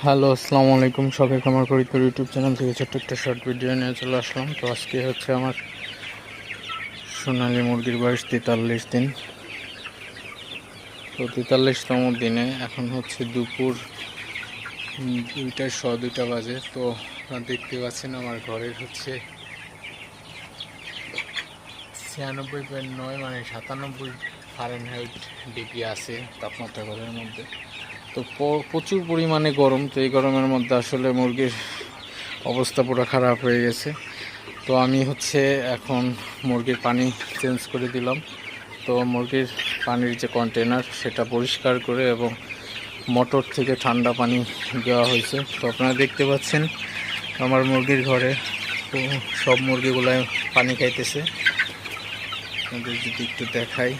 Hello, আসসালামু আলাইকুম। সবাই খামার ফরিদপুর ইউটিউব চ্যানেল থেকে ছোট্ট একটা শর্ট ভিডিও নিয়ে চলে আসলাম। তো আজকে হচ্ছে আমার সোনালী মুরগির বয়স 43 দিন। তো 43তম দিনে এখন হচ্ছে দুপুর 2টা বাজে। তো আপনারা দেখতে পাচ্ছেন আমার ঘরের হচ্ছে 96.9 মানে 97 ফারেনহাইট ডিগ্রি আছে তাপমাত্রা ঘরের মধ্যে। তো প্রচুর পরিমাণে গরম। তো এই গরমের মধ্যে আসলে মুরগির অবস্থা পুরো খারাপ হয়ে গেছে। তো আমি হচ্ছে এখন মুরগির পানি চেঞ্জ করে দিলাম। তো মুরগির পানির যে কন্টেনার সেটা পরিষ্কার করে এবং মোটর থেকে ঠান্ডা পানি দেওয়া হয়েছে। তো আপনারা দেখতে পাচ্ছেন আমার মুরগির ঘরে তো সব মুরগিগুলাই পানি খাইতেছে। আপনাদের যদি একটু দেখাই,